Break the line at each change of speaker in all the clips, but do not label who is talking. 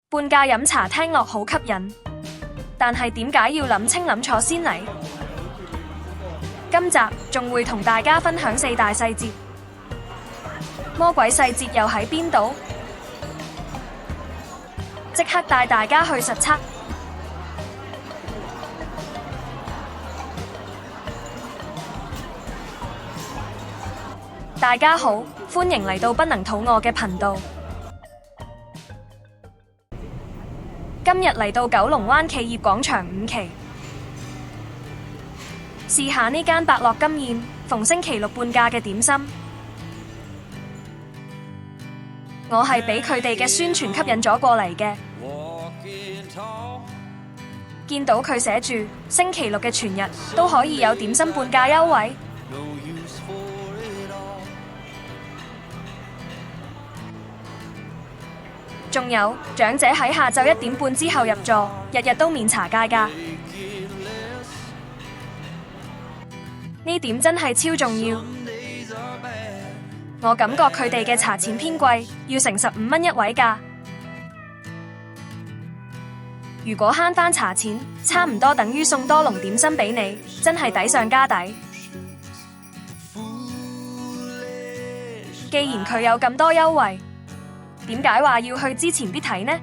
半價飲茶聽落好吸引，但係點解要諗清諗楚先嚟？今集仲會同大家分享4大細節，魔鬼細節又喺邊度？即刻帶大家去實測。大家好，歡迎嚟到不能肚餓嘅頻道。今日嚟到九龍灣企業廣場5期，試下呢間伯樂金宴逢星期六半價嘅點心。我係俾佢哋嘅宣傳吸引咗過嚟嘅，見到佢寫住星期六嘅全日都可以有點心半價優惠。仲有長者喺下晝1點半之後入座，日日都免茶價㗎。呢點真係超重要。我感覺佢哋嘅茶錢偏貴，要成15蚊一位㗎。如果慳返茶錢，差唔多等於送多籠點心俾你，真係抵上加抵。既然佢有咁多優惠，點解話要去之前必睇呢？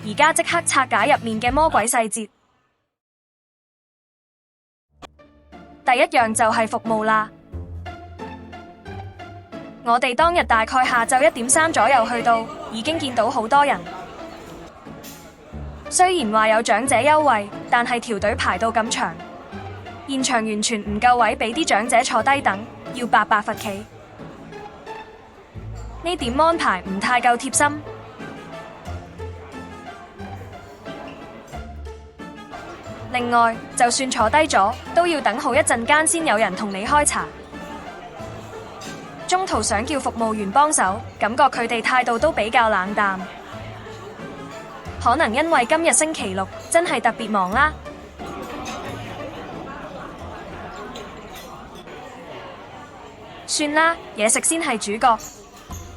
而家即刻拆解入面嘅魔鬼細節。第一樣就係服務啦。我哋當日大概下晝1點3左右去到，已經見到好多人。雖然話有長者優惠，但係條隊排到咁長，現場完全唔夠位俾啲長者坐低等，要白白罰企。呢點安排唔太夠貼心。另外，就算坐低咗，都要等好一陣間先有人同你開茶。中途想叫服務員幫手，感覺佢哋態度都比較冷淡。可能因為今日星期六，真係特別忙啦。算啦，嘢食先係主角。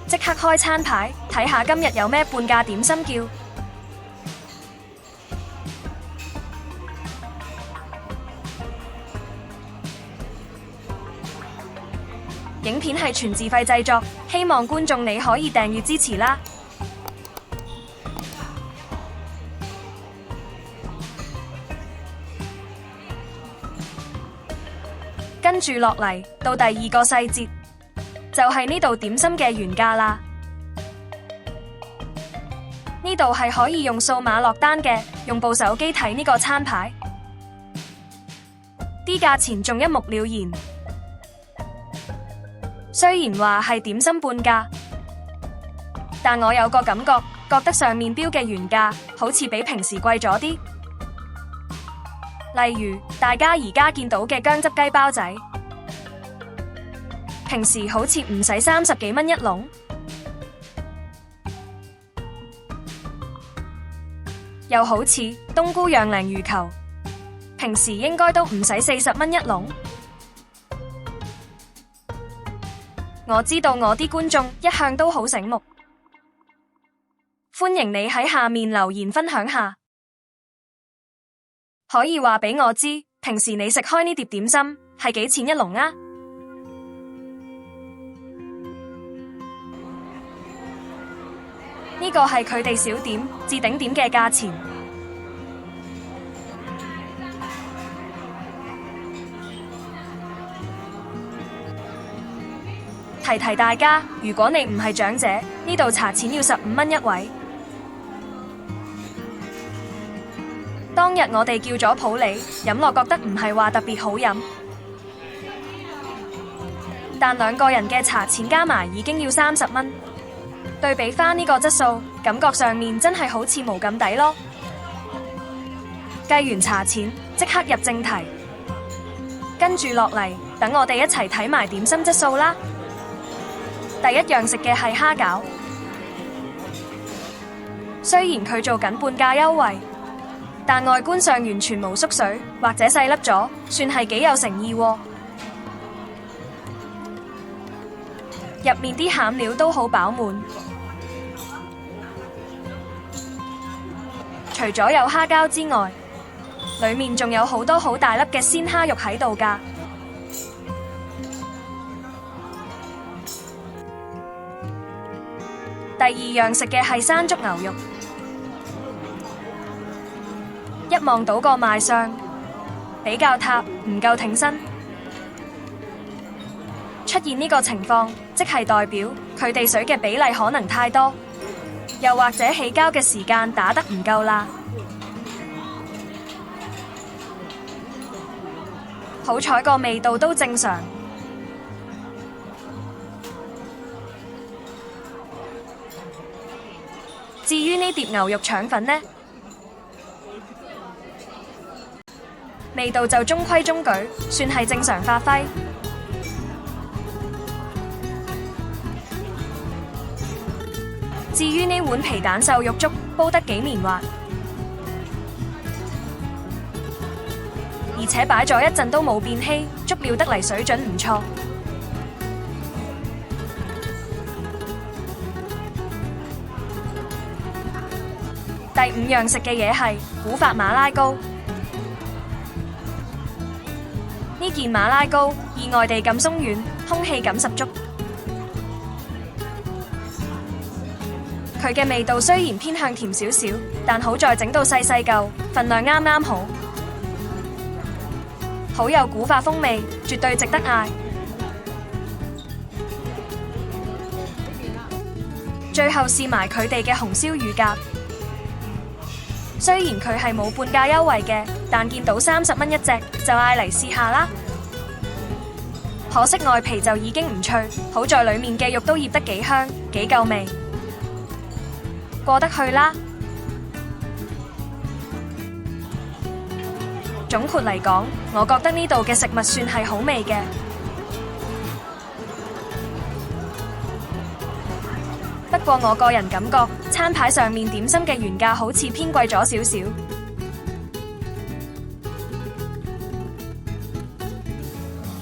即刻開餐牌，睇下今日有咩半價點心叫。影片係全自費製作，希望觀眾你可以訂閱支持啦。跟住落嚟到第2個細節。就係呢度點心嘅原價啦，呢度係可以用數碼落單嘅，用部手機睇呢個餐牌，啲價錢仲一目了然。雖然話係點心半價，但我有個感覺，覺得上面標嘅原價好似比平時貴咗啲。例如大家而家見到嘅薑汁雞包仔，平時好似唔使30幾蚊一籠，又好似冬菇釀鯪魚球，平時應該都唔使40蚊一籠。我知道我啲觀眾一向都好醒目，歡迎你喺下面留言分享下，可以話俾我知，平時你食開呢碟點心係幾錢一籠啊？呢個係佢哋小點至頂點嘅價錢。提提大家，如果你唔係長者，呢度茶錢要15蚊一位。當日我哋叫咗普洱，飲落覺得唔係話特別好飲，但2個人嘅茶錢加埋已經要30蚊。對比返呢個質素，感覺上面真係好似冇咁抵咯。計完茶錢，即刻入正題。跟住落嚟，等我哋一齊睇埋點心質素啦。第一樣食嘅係蝦餃，雖然佢做緊半價優惠，但外觀上完全冇縮水或者細粒咗，算係幾有誠意喎。入面啲餡料都好飽滿，除咗有蝦膠之外，裏面仲有好多好大粒嘅鮮蝦肉喺度㗎。第二樣食嘅係山竹牛肉，一望到個賣相比較塌，唔夠挺身。出現呢個情況，即係代表佢哋水嘅比例可能太多，又或者起膠嘅時間打得唔夠啦。好彩個味道都正常。至於呢碟牛肉腸粉呢，味道就中規中矩，算係正常發揮。至於呢碗皮蛋瘦肉粥，煲得幾綿滑，而且擺咗一陣都冇變稀，足料得嚟水準唔錯。第五樣食嘅嘢係古法馬拉糕。呢件馬拉糕意外地咁鬆軟，空氣感十足。佢嘅味道雖然偏向甜少少，但好在整到細細嚿，份量啱啱好，好有古法風味，絕對值得嗌。最後試埋佢哋嘅紅燒乳鴿。雖然佢係冇半價優惠嘅，但見到30蚊一隻，就嗌嚟試下啦。可惜外皮就已經唔脆，好在裏面嘅肉都醃得幾香，幾夠味，過得去啦。總括嚟講，我覺得呢度嘅食物算係好味嘅。不過我個人感覺，餐牌上面點心嘅原價好似偏貴咗少少，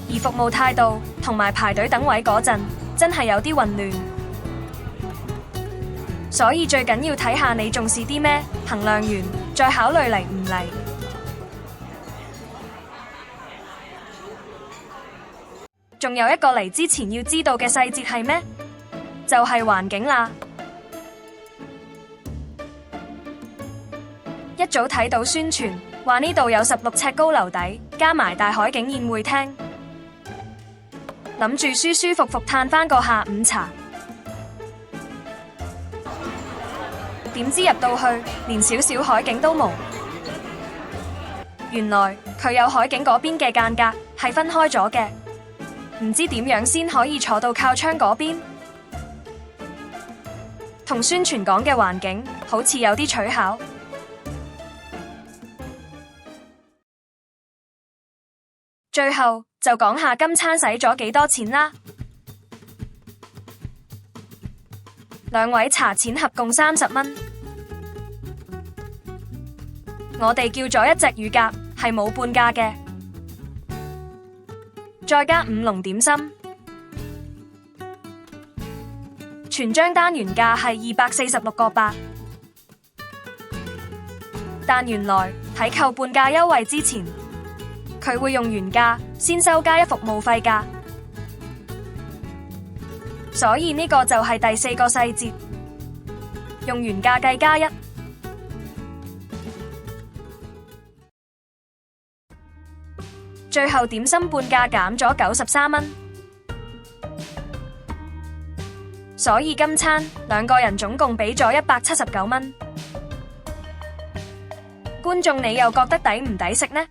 而服務態度同埋排隊等位嗰陣，真係有啲混亂。所以最緊要睇下你重視啲咩，衡量完再考慮嚟唔嚟。仲有一個嚟之前要知道嘅細節係咩？就係環境啦。一早睇到宣傳，話呢度有16尺高樓底，加埋大海景宴會廳，諗住舒舒服服嘆返個下午茶。點知入到去，連少少海景都冇。原來佢有海景嗰邊嘅間隔係分開咗嘅，唔知點樣先可以坐到靠窗嗰邊。同宣傳講嘅環境好似有啲取巧。最後就講下今餐使咗幾多錢啦。2位茶錢合共30蚊。我哋叫咗一隻乳鴿，係冇半價嘅，再加5籠點心。全張單原價係246個8，但原來喺扣半價優惠之前，佢會用原價先收加一服務費價，所以呢個就係第4個細節，用原價計加1。最後點心半價減咗93蚊。所以今餐2個人總共俾咗179蚊。觀眾你又覺得抵唔抵食呢？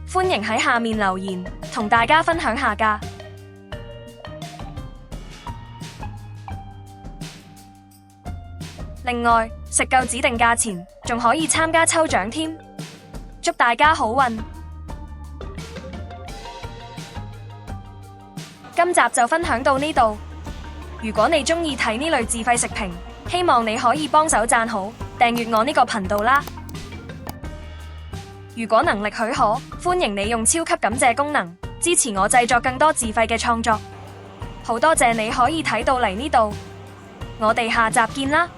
歡迎喺下面留言，同大家分享下㗎。另外，食夠指定價錢，仲可以參加抽獎添。祝大家好運！今集就分享到呢度。如果你鍾意睇呢類自費食評，希望你可以幫手讚好、訂閱我呢個頻道啦。如果能力許可，歡迎你用超級感謝功能支持我製作更多自費嘅創作。好多謝你可以睇到嚟呢度，我哋下集見啦！